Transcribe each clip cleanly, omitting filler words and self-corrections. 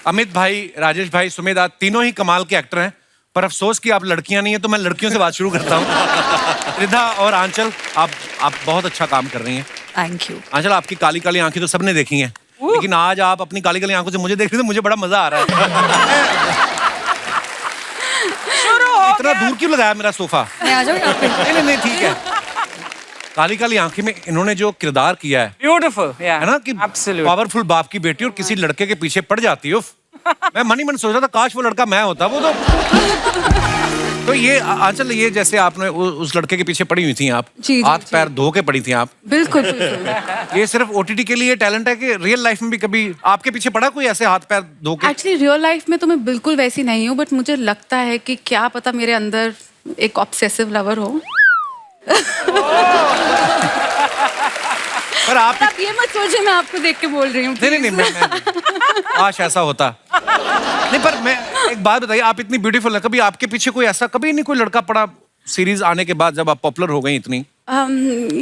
अमित भाई, राजेश भाई, सुमेध, आज तीनों ही कमाल के एक्टर हैं, पर अफसोस कि आप लड़कियां नहीं हैं, तो मैं लड़कियों से बात शुरू करता हूँ। रिधा और आंचल, आप बहुत अच्छा काम कर रही हैं। Thank you. आंचल, आपकी काली काली आंखें तो सबने देखी हैं, लेकिन आज आप अपनी काली काली आंखों से मुझे देख रहे हैं तो मुझे बड़ा मजा आ रहा है। इतना दूर क्यों लगाया मेरा सोफा? मैं आ जाऊँ यहाँ पे? नहीं, ठीक है। काली काली आंखें में इन्होंने जो किरदार किया है, ब्यूटीफुल, है ना, कि पावरफुल बाप की बेटी और किसी लड़के के पीछे पड़ जाती है। मैं मन ही मन सोच रहा था काश वो लड़का मैं होता। वो तो ये आंचल, ये जैसे आपने उस लड़के के पीछे पड़ी हुई थी आप, हाथ पैर धो के पड़ी थी आप। बिल्कुल बिल्कुल। ये सिर्फ ओटीटी के लिए टैलेंट है कि रियल लाइफ में भी कभी आपके पीछे पड़ा कोई ऐसे हाथ पैर धो के? एक्चुअली रियल लाइफ में तो मैं बिल्कुल वैसी नहीं हूँ, बट मुझे लगता है कि क्या पता मेरे अंदर एक ऑब्सेसिव लवर हो। पर आप ये मत सोचिए मैं आपको देख के बोल रही हूँ। नहीं, मैं काश ऐसा होता। नहीं, पर मैं एक बात बताइए, आप इतनी ब्यूटीफुल है, कभी आपके पीछे कोई ऐसा कभी नहीं कोई लड़का पड़ा सीरीज आने के बाद, जब आप पॉपुलर हो गई इतनी?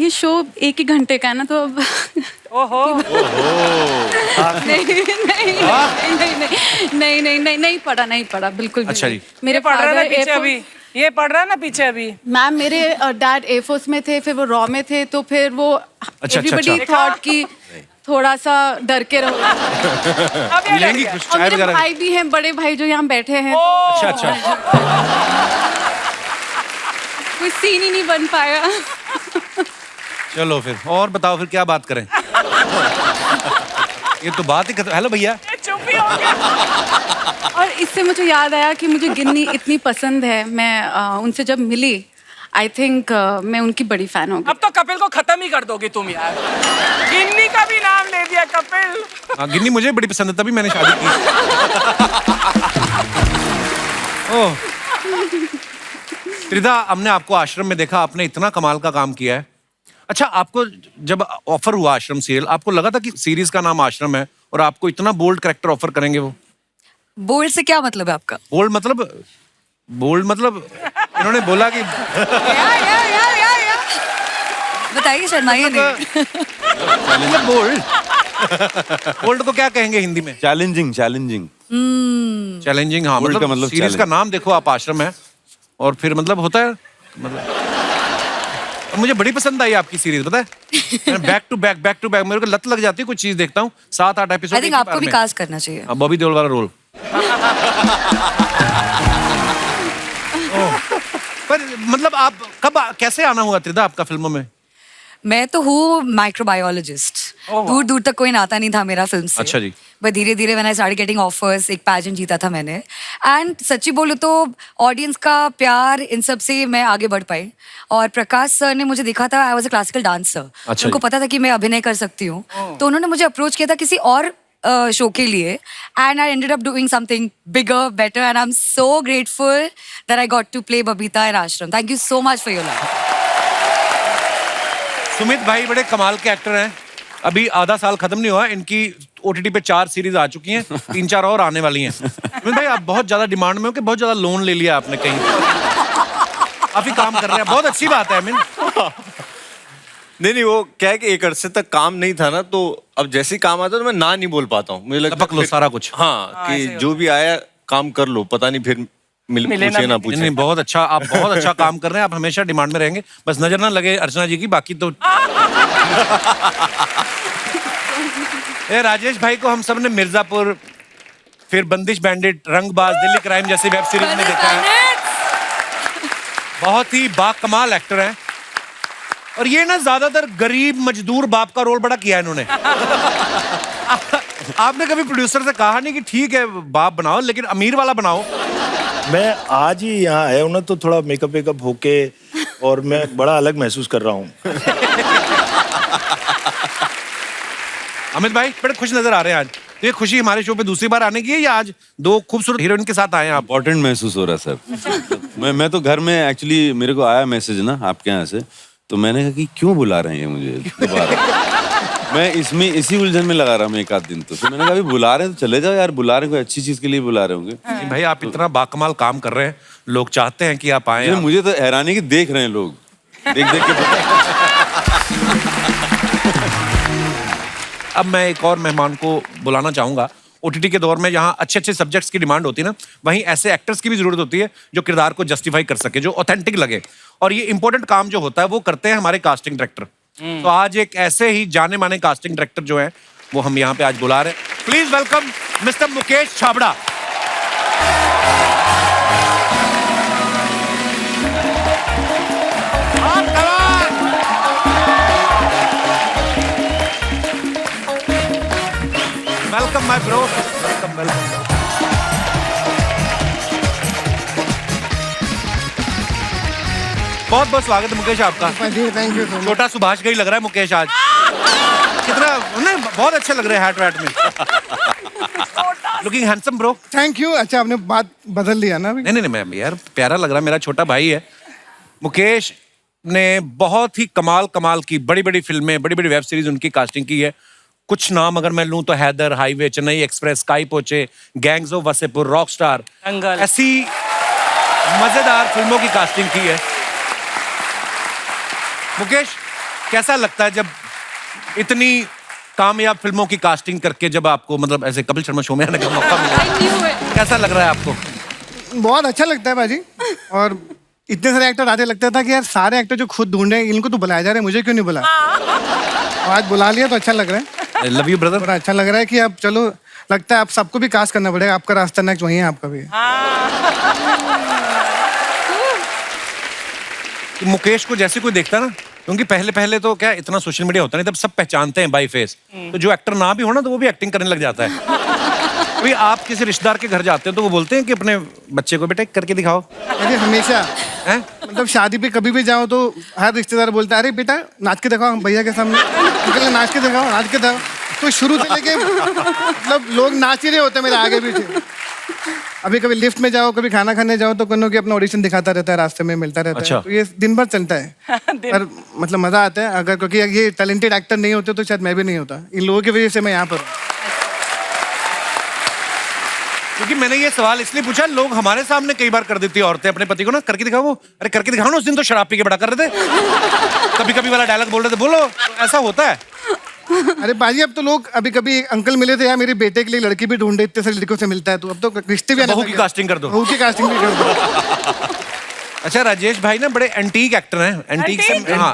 ये शो 1 ही घंटे का है ना, तो अब ओहो नहीं पड़ा बिल्कुल भी अच्छा नहीं। जी। मेरे पढ़ रहा है ना father पीछे Air अभी, ये पढ़ रहा है ना पीछे अभी। मैम, मेरे डैड एयरफोर्स में थे, फिर वो रॉ में थे, तो फिर वो एवरीबडी थॉट कि थोड़ा सा डर के रहो। मिलेंगी कुछ और चाय मेरे वगैरह? भाई भी हैं, बड़े भाई जो यहाँ बैठे हैं। अच्छा। कोई सीन ही नहीं बन पाया। चलो फिर और बताओ, फिर क्या बात करें? ये तो बात ही हेलो भैया। चुप ही हो गया। और इससे मुझे याद आया कि मुझे गिन्नी इतनी पसंद है। मैं उनसे जब मिली, आई थिंक मैं उनकी बड़ी फैन हो गई। अब तो कपिल को खत्म ही कर दोगी तुम यार। गिन्नी का भी नाम ले दिया कपिल। हाँ, गिन्नी मुझे बड़ी पसंद है, तभी मैंने शादी की। ओह त्रिधा, हमने आपको आश्रम में देखा, आपने इतना कमाल का काम किया है। अच्छा, आपको जब ऑफर हुआ आश्रम सीरियल, आपको लगा था कि सीरीज का नाम आश्रम है और आपको इतना बोल्ड कैरेक्टर ऑफर करेंगे वो? बोल्ड से क्या मतलब है आपका? बोल्ड मतलब इन्होंने बोला कि या। बताइए, शर्माइए नहीं। बोल्ड को क्या कहेंगे हिंदी में? चैलेंजिंग। चैलेंजिंग, हाँ। Bold का मतलब मतलब सीरीज का challenge। नाम देखो आप, आश्रम है, और फिर मतलब होता है मतलब। मुझे बड़ी पसंद आई आपकी सीरीज, पता है? बैक टू बैक मेरे को लत लग जाती है, कुछ चीज देखता हूँ 7-8 एपिसोड। आई थिंक आपको भी कास्ट करना चाहिए। बॉबी देओल वाला रोल। पर मतलब आप कब कैसे आना हुआ त्रिधा आपका फिल्मों में? मैं तो हूँ माइक्रोबायोलॉजिस्ट। दूर दूर तक कोई नाता नहीं था मेरा फिल्म से। अच्छा जी। बट धीरे धीरे when I started getting offers, एक पैजेंट जीता था मैंने, एंड सच्ची बोलूं तो ऑडियंस का प्यार, इन सब से मैं आगे बढ़ पाई। और प्रकाश सर ने मुझे देखा था, I was a classical dancer. अच्छा उनको जी। पता था कि मैं अभिनय कर सकती हूँ, तो उन्होंने मुझे अप्रोच किया था किसी और शो के लिए, and I ended up doing something bigger, better, and I am so grateful that I got to play Babita in Aashram. Thank you so much for your love. Sumit भाई बड़े कमाल के एक्टर हैं। अभी आधा साल खत्म नहीं हुआ, इनकी ओटीटी पे 4 सीरीज आ चुकी हैं, 3-4 और आने वाली हैं। सुमित भाई, आप बहुत ज्यादा डिमांड में हो कि बहुत ज्यादा लोन ले लिया आपने कहीं? काफी काम कर रहे हैं, बहुत अच्छी बात है। आई मीन नहीं, वो क्या है कि एक अरसे तक काम नहीं था ना, तो अब जैसे ही काम आता है तो मैं ना नहीं बोल पाता हूँ। मुझे लगता टपक लो सारा कुछ। हाँ, कि जो भी आया काम कर लो, पता नहीं फिर पूछे ना पूछे। नहीं, बहुत अच्छा, आप बहुत अच्छा काम कर रहे हैं, आप हमेशा डिमांड में रहेंगे, बस नजर ना लगे अर्चना जी की, बाकी तो। ए राजेश भाई को हम सब ने मिर्जापुर, फिर बंदिश बैंडिट, रंगबाज, दिल्ली क्राइम जैसी वेब सीरीज में देखा है। बहुत ही बाकमाल एक्टर हैं, और ये ना ज्यादातर गरीब मजदूर बाप का रोल बड़ा किया है इन्होंने। आपने कभी प्रोड्यूसर से कहा नहीं कि ठीक है बाप बनाओ, लेकिन अमीर वाला बनाओ? मैं आज ही यहाँ आया हूँ ना, तो थोड़ा मेकअप वेकअप होके, और मैं बड़ा अलग महसूस कर रहा हूँ। अमित भाई बड़े खुश नजर आ रहे हैं आज। तो ये खुशी हमारे शो पे दूसरी बार आने की है, या आज 2 खूबसूरत हीरोइन के साथ आए हैं आप? इम्पोर्टेंट महसूस हो रहा है सर। मैं तो घर में एक्चुअली, मेरे को आया मैसेज ना आपके यहाँ से, तो मैंने कहा कि क्यों बुला रहे हैं मुझे दोबारा। मैं इसी उलझन में लगा रहा हूँ एक आध दिन, तो मैंने कहा अभी बुला रहे हैं तो चले जाओ यार, बुला रहे हैं कोई अच्छी चीज के लिए बुला रहे होंगे। नहीं भाई, आप इतना बाकमाल काम कर रहे हैं, लोग चाहते हैं कि आप आए। मुझे तो हैरानी कि देख रहे हैं लोग, देख के। अब मैं एक और मेहमान को बुलाना चाहूंगा, ओटीटी के दौर में जहाँ अच्छे अच्छे सब्जेक्ट्स की डिमांड होती है ना, वहीं ऐसे एक्टर्स की भी जरूरत होती है जो किरदार को जस्टिफाई कर सके, जो ऑथेंटिक लगे। और ये इंपॉर्टेंट काम जो होता है वो करते हैं हमारे कास्टिंग डायरेक्टर। तो आज एक ऐसे ही जाने माने कास्टिंग डायरेक्टर जो है वो हम यहाँ पे आज बुला रहे हैं। Please welcome mister Mukesh Chhabra. Welcome my bro, welcome welcome. बहुत बहुत स्वागत है मुकेश आपका। Thank you. छोटा सुभाष का ही लग रहा है मुकेश आज। कितना नहीं, बहुत अच्छा लग रहा है हैट वैट में। Looking handsome bro. Thank you. अच्छा आपने बात बदल दिया ना अभी? नहीं नहीं मैम यार, प्यारा लग रहा है, मेरा छोटा भाई है। मुकेश ने बहुत ही कमाल की बड़ी बड़ी फिल्में, बड़ी बड़ी वेब सीरीज उनकी कास्टिंग की है। कुछ नाम अगर मैं लूं तो हैदर, हाईवे, चेन्नई एक्सप्रेस, काई पोचे, गैंग्स ऑफ वसेपुर, रॉकस्टार, दंगल, ऐसी मजेदार फिल्मों की कास्टिंग की है। मुकेश, कैसा लगता है जब इतनी कामयाब फिल्मों की कास्टिंग करके जब आपको मतलब ऐसे कपिल शर्मा शो में आने का मौका मिला, कैसा लग रहा है आपको? बहुत अच्छा लगता है भाजी। और इतने सारे एक्टर आते, लगता था कि यार सारे एक्टर जो खुद ढूंढ रहे हैं इनको तो बुलाया जा रहा है, मुझे क्यों नहीं बुलाया? आज बुला लिया तो अच्छा लग रहा है। Love you brother. बड़ा अच्छा लग रहा है कि अब चलो, लगता है आप सबको भी कास्ट करना पड़ेगा। आपका रास्ता नेक्स्ट वही है, आपका भी है। मुकेश को जैसे कोई देखता ना, क्योंकि पहले तो क्या इतना सोशल मीडिया होता नहीं, तब सब पहचानते हैं बाय फेस। तो जो एक्टर ना भी हो ना तो वो भी एक्टिंग करने लग जाता है। अभी आप किसी रिश्तेदार के घर जाते हैं तो वो बोलते हैं कि अपने बच्चे को बेटा करके दिखाओ। अरे हमेशा हैं? मतलब शादी पे कभी भी जाओ तो हर रिश्तेदार बोलता है अरे बेटा नाच के दिखाओ भैया के सामने, निकल नाच के दिखाओ, नाच के दिखाओ। तो शुरू से लेके मतलब लोग नाच ही रहे होते हैं मेरे आगे पीछे। अभी कभी लिफ्ट में जाओ, कभी खाना खाने जाओ तो कोनो की अपना ऑडिशन दिखाता रहता है, रास्ते में मिलता रहता अच्छा। है। तो ये दिन भर चलता है। पर मतलब मजा आता है। अगर क्योंकि ये टैलेंटेड एक्टर नहीं होते तो शायद मैं भी नहीं होता। इन लोगों की वजह से मैं यहाँ पर हूँ। क्योंकि मैंने ये सवाल इसलिए पूछा, लोग हमारे सामने कई बार कर देती है औरतें अपने पति को ना, करके दिखाओ। वो अरे करके दिखाओ ना, उस दिन तो शराब पी के बड़ा कर रहे थे, कभी कभी वाला डायलॉग बोल रहे थे, बोलो। तो ऐसा होता है। अरे बाजी अब तो लोग, अभी कभी अंकल मिले थे यार मेरे बेटे के लिए लड़की भी ढूंढे, इतने सारे लड़कों से मिलता है तो अब तो रिश्ते भी बहू की कास्टिंग कर दो। बहू की कास्टिंग भी कर दो। अच्छा, राजेश भाई ना बड़े एंटीक एक्टर हैं। एंटीक से हाँ,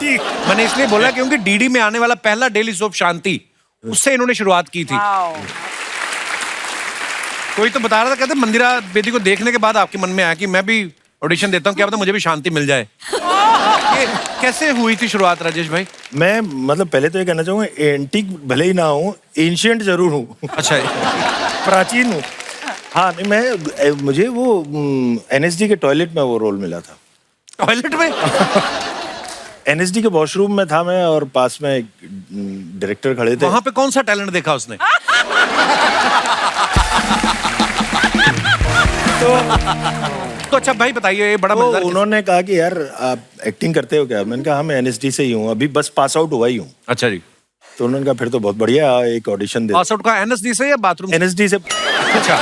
मैंने इसलिए बोला क्योंकि डीडी में आने वाला पहला डेली सोप शांति, उससे इन्होंने शुरुआत की थी। कोई तो बता रहा था, कहते मंदिरा बेदी को देखने के बाद आपके मन में आया कि मैं भी ऑडिशन देता हूँ, क्या पता मुझे भी शांति मिल जाए। ये कैसे हुई थी शुरुआत राजेश भाई? मैं मतलब पहले तो ये कहना चाहूँगा, एंटीक भले ही ना हूँ, एंशिएंट जरूर हूँ। अच्छा, प्राचीन हूँ। हाँ नहीं, मुझे वो एनएसडी के टॉयलेट में वो रोल मिला था। टॉयलेट में? एनएसडी के वॉशरूम में था मैं, और पास में एक डायरेक्टर खड़े थे। वहां पे कौन सा टैलेंट देखा उसने? तो अच्छा भाई बताइए, ये बड़ा तो मजेदार उन्होंने कहा कि यार आप एक्टिंग करते हो क्या? मैंने कहा हाँ मैं एनएसडी से ही हूँ, अभी बस पास आउट हुआ ही हूँ। अच्छा जी। तो उन्होंने कहा फिर तो बहुत बढ़िया, एक ऑडिशन दे। पास आउट का एनएसडी से या बाथरूम? एनएसडी से। अच्छा।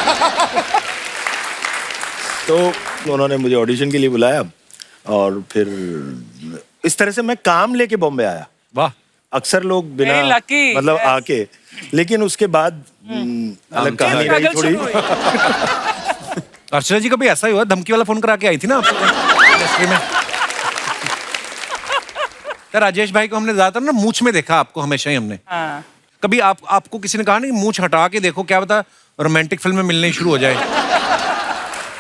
तो उन्होंने मुझे ऑडिशन के लिए बुलाया, और फिर इस तरह से मैं काम लेके बॉम्बे आया। वाह। अक्सर लोग बिना Very lucky, मतलब yes. आके, लेकिन उसके बाद अलग कहानी रही थोड़ी। अर्चना जी का भी ऐसा ही हुआ, धमकी वाला फोन करा के आई थी ना आपको इंडस्ट्री में। तो राजेश भाई को हमने ज्यादातर ना मूंछ में देखा, आपको हमेशा ही हमने। कभी आपको किसी ने कहा नहीं मूंछ हटा के देखो, क्या पता रोमांटिक फिल्म में मिलने शुरू हो जाए?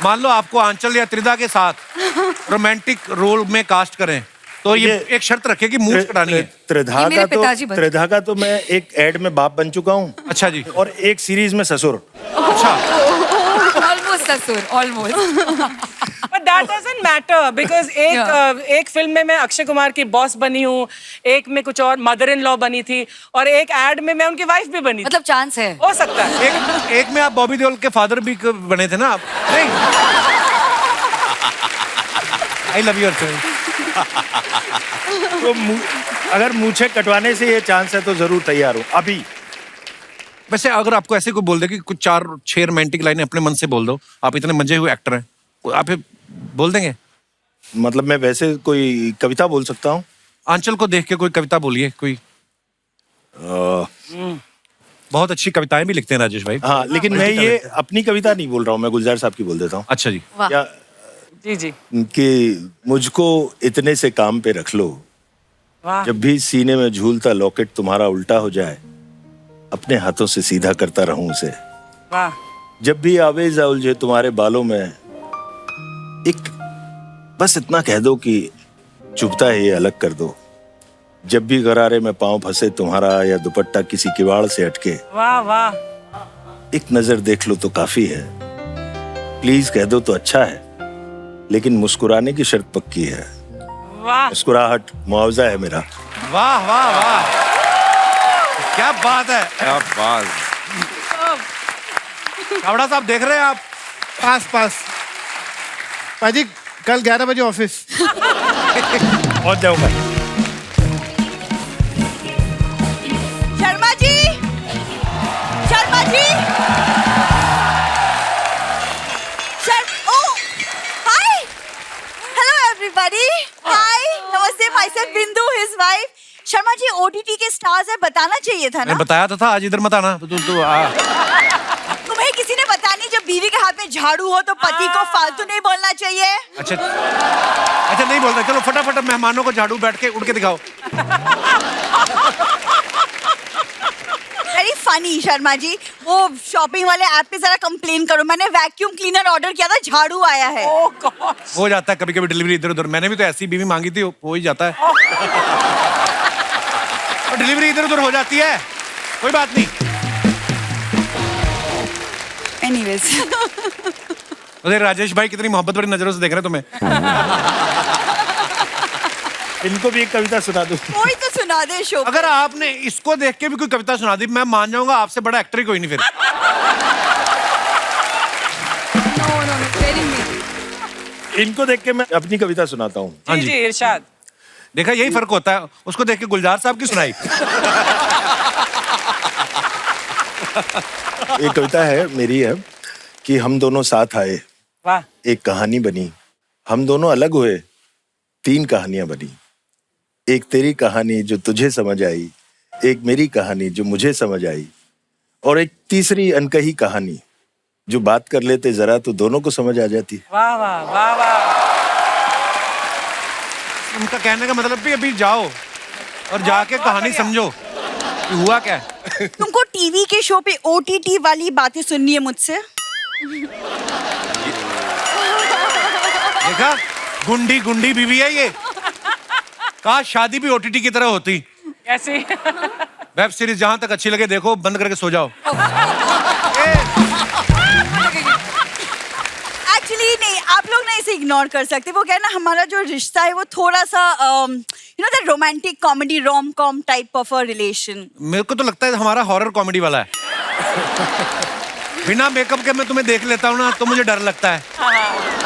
मान लो आपको आंचल या त्रिदा के साथ रोमांटिक रोल में कास्ट करें तो ये एक शर्त रखे कि मूंछ कटानी है। त्रिधा का तो मैं एक एड में बाप बन चुका हूँ। अच्छा जी। और एक सीरीज में ससुर। अच्छा। ऑलमोस्ट ससुर, almost. But that doesn't matter because एक फिल्म में मैं अक्षय कुमार की बॉस बनी हूँ, एक में कुछ और मदर इन लॉ बनी थी, और एक एड में मैं उनकी वाइफ भी बनी थी। मतलब चांस है, हो सकता है। एक में आप बॉबी देओल के फादर भी बने थे ना आप? नहीं। आई लव यू अर्चना। तो अगर मूछे कटवाने से ये चांस है तो जरूर तैयार हूँ अभी। वैसे अगर आपको ऐसे कोई बोल दे कि कुछ 4-6 रोमांटिक लाइनें अपने मन से बोल दो, आप इतने मजे हुए एक्टर हैं, आप बोल देंगे? मतलब मैं वैसे कोई कविता बोल सकता हूँ? आंचल को देख के कोई कविता बोलिए कोई। बहुत अच्छी कविताएं भी लिखते हैं राजेश भाई। हाँ, लेकिन मैं ये अपनी कविता नहीं बोल रहा हूँ, मैं गुलजार साहब की बोल देता हूँ। अच्छा जी। क्या जी जी। कि मुझको इतने से काम पे रख लो, वाह। जब भी सीने में झूलता लॉकेट तुम्हारा उल्टा हो जाए, अपने हाथों से सीधा करता रहूं उसे। वाह। जब भी आवेजा उलझे तुम्हारे बालों में, एक बस इतना कह दो कि चुभता है ये अलग कर दो। जब भी गरारे में पांव फंसे तुम्हारा या दुपट्टा किसी किवाड़ से अटके, वाह वाह। एक नजर देख लो तो काफी है। प्लीज कह दो तो अच्छा है, लेकिन मुस्कुराने की शर्त पक्की है। वाह। मुस्कुराहट मुआवजा है मेरा। वाह वाह वाह, क्या बात है। क्या बात। छाबड़ा साहब देख रहे हैं आप? पास पाजी कल 11 बजे ऑफिस। पहुंच जाओ भाई। Sharma ji, Sharma ji, oh, hi, hello everybody, hi, नमस्ते भाई साहब, बिंदु his wife, Sharma ji OTT के स्टार्स है, बताना चाहिए था ना? मैंने बताया तो था आज इधर मत आना। तू तुम्हें किसी ने बताया नहीं, जब बीवी के हाथ में झाड़ू हो तो पति को फालतू नहीं बोलना चाहिए। अच्छा अच्छा, नहीं बोल रहे। चलो फटाफट मेहमानों को झाड़ू बैठ के उड़ के दिखाओ। वेरी फनी शर्मा जी, वो शॉपिंग वाले ऐप पे जरा कंप्लेन करो, मैंने वैक्यूम क्लीनर ऑर्डर किया था, झाड़ू आया है। ओह गॉड। हो जाता है कभी कभी डिलीवरी इधर उधर। मैंने भी तो ऐसी बीवी मांगी थी, हो ही जाता है। और डिलीवरी इधर उधर हो जाती है, कोई बात नहीं। एनीवेज। अरे राजेश भाई कितनी मोहब्बत भरी नजरों से देख रहे हैं तुम्हें। इनको भी एक कविता सुना दूं। कोई तो सुना दे शो। अगर आपने इसको देख के भी कोई कविता सुना दी, मैं मान जाऊंगा आपसे बड़ा एक्टर ही कोई नहीं फिर। इनको देख के मैं अपनी कविता सुनाता हूँ। हाँ जी जी। जी, इरशाद। देखा, यही फर्क होता है। उसको देख के गुलजार साहब की सुनाई। ये कविता है, मेरी है, कि हम दोनों साथ आए, वाह। एक कहानी बनी। हम दोनों अलग हुए, 3 कहानियां बनी। एक तेरी कहानी जो तुझे समझ आई, एक मेरी कहानी जो मुझे समझ आई, और एक तीसरी अनकही कहानी जो बात कर लेते जरा तो दोनों को समझ आ जाती। वाह वाह वाह वाह। उनका कहने का मतलब भी अभी जाओ और जाके कहानी समझो कि हुआ क्या है। तुमको टीवी के शो पे OTT वाली बातें सुननी है मुझसे? देखा, गुंडी गुंडी बीवी है ये। काश शादी भी OTT की तरह होती। कैसी? वेब सीरीज जहां तक अच्छी लगे देखो, बंद करके सो जाओ। एक्चुअली नहीं, आप लोग ना इसे इग्नोर कर सकते। वो क्या है ना, हमारा जो रिश्ता है वो थोड़ा सा you know that romantic comedy rom com type of a relation. मेरे को तो लगता है हमारा हॉरर कॉमेडी वाला है। बिना मेकअप के मैं तुम्हें देख लेता हूँ ना तो मुझे डर लगता है।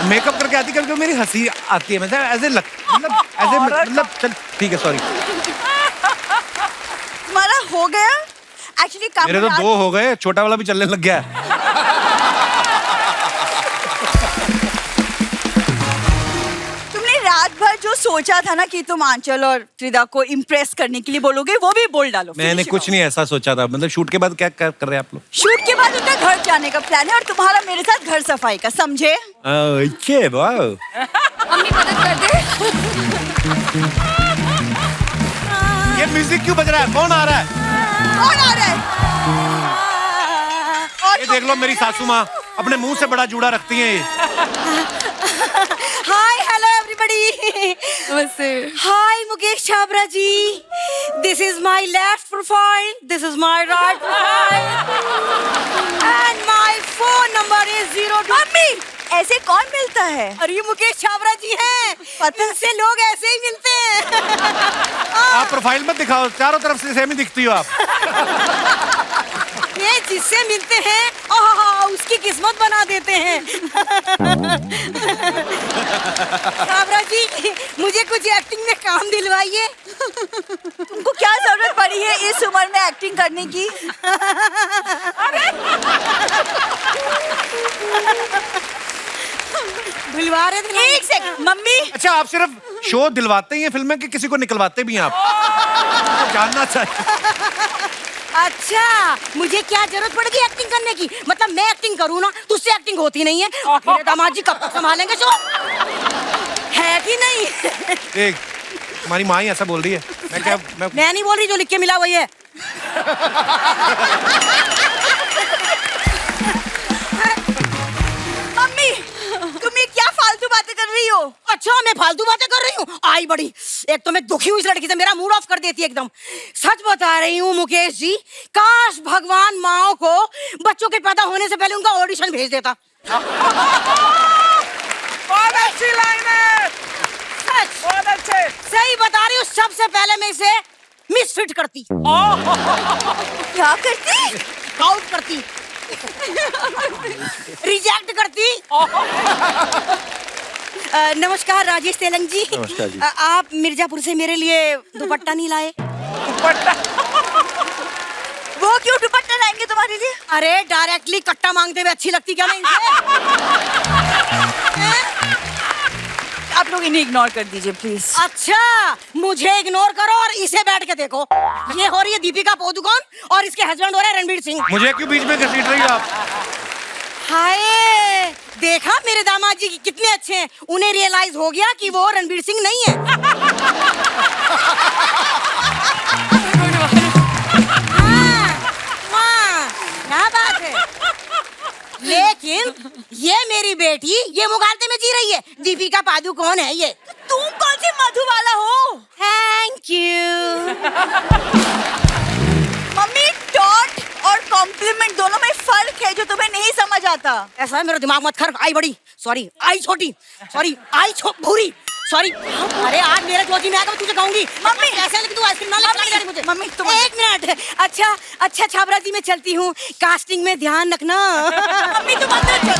मेकअप करके आती कभी मेरी हंसी आती है। मतलब चल ठीक है, सॉरी। तुम्हारा हो गया एक्चुअली काम। मेरे तो 2 हो गए, छोटा वाला भी चलने लग गया है। तुमने रात भर जो सोचा था ना कि तुम आंचल और त्रिदा को इम्प्रेस करने के लिए बोलोगे, वो भी बोल डालो। मैंने कुछ नहीं ऐसा सोचा था। मतलब शूट के बाद क्या कर रहे हैं आप लोग? शूट के बाद उनका घर जाने का प्लान है और तुम्हारा मेरे साथ घर सफाई का, समझे? मम्मी मदद कर दे। ये म्यूजिक क्यों बज रहा है? कौन आ रहा है? कौन आ रहा है? ये देख लो, मेरी सासू माँ अपने मुंह से बड़ा जूड़ा रखती हैं ये। Hi hello everybody. नमस्ते। Hi Mukesh Chhabra ji, this is my left profile, this is my right profile and my phone number is 02। Mummy, ऐसे कौन मिलता है? अरे ये मुकेश छाबड़ा जी हैं, पतन से लोग ऐसे ही मिलते हैं। आप प्रोफाइल मत दिखाओ, चारों तरफ से सेम ही दिखती हो आप। ये जिससे मिलते हैं उसकी किस्मत बना देते हैं। छाबड़ा जी, मुझे कुछ एक्टिंग में काम दिलवाइए। तुमको क्या जरूरत पड़ी है इस उम्र में एक्टिंग करने की? दिलवा रहे थे। एक सेकंड मम्मी। अच्छा, आप सिर्फ शो दिलवाते ही हैं फिल्म में कि किसी को निकलवाते भी हैं आप? तो जानना चाहिए। अच्छा, मुझे क्या जरूरत पड़ेगी एक्टिंग करने की? मतलब मैं एक्टिंग करूँ ना, तुझसे एक्टिंग होती नहीं है। मेरे दामाद जी कब तक संभालेंगे शो? है कि नहीं? देख, तुम्हारी माँ ही ऐसा बोल रही है। मैं नहीं बोल रही, जो लिख के मिला वही है। मम्मी, तुम ये क्या फालतू बातें कर रही हो? अच्छा, मैं फालतू बातें कर रही हूँ? आई बड़ी, एक तो मैं दुखी हूँ इस लड़की से, मेरा मूड ऑफ कर देती है एकदम। सच बता रही हूँ मुकेश जी, काश भगवान माओ को बच्चों के पैदा होने से पहले उनका ऑडिशन भेज देता। बहुत अच्छी लाइन है। सच, बहुत अच्छे। सही बता रही हूँ, सबसे पहले मैं इसे मिसफिट करती। क्या करती? आउट करती, रिजेक्ट करती। नमस्कार राजेश तेलंग जी। नमस्कार जी। आप मिर्जापुर से मेरे लिए दुपट्टा नहीं लाए? दुपट्टा? वो क्यों दुपट्टा लाएंगे तुम्हारे लिए? अरे डायरेक्टली कट्टा मांगते हुए अच्छी लगती क्या मैं इनसे? आप लोग इन्हें इग्नोर कर दीजिए प्लीज। अच्छा, मुझे इग्नोर करो और इसे बैठ के देखो। ये हो रही है दीपिका पादुकोण और इसके हस्बैंड हो रहे हैं रणवीर सिंह। मुझे क्यों बीच में घसीट रही हो आप? हाय, देखा मेरे दामाद जी कितने अच्छे हैं। उन्हें रियलाइज हो गया कि वो रणवीर सिंह नहीं है। हाँ, क्या बात है। लेकिन ये मेरी बेटी ये मुगालते में जी रही है। दीपिका पादुकोण है ये। तुम कौन सी मधुबाला हो? Thank you. मम्मी, डॉट और कॉम्प्लीमेंट दोनों में फर्क है जो तुम्हें नहीं समझ आता। ऐसा है, मेरा दिमाग मत खर। आई बड़ी, सॉरी, आई छोटी, सॉरी, आई भूरी, सॉरी। अरे आज मेरे जोजी में आकर तुझे कहूंगी। मम्मी ऐसे लेकिन तू आइसक्रीम ना ले मुझे। मम्मी तुम एक मिनट। अच्छा अच्छा, छाबरा जी मैं चलती हूँ, कास्टिंग में ध्यान रखना। मम्मी तुम अंदर चलो।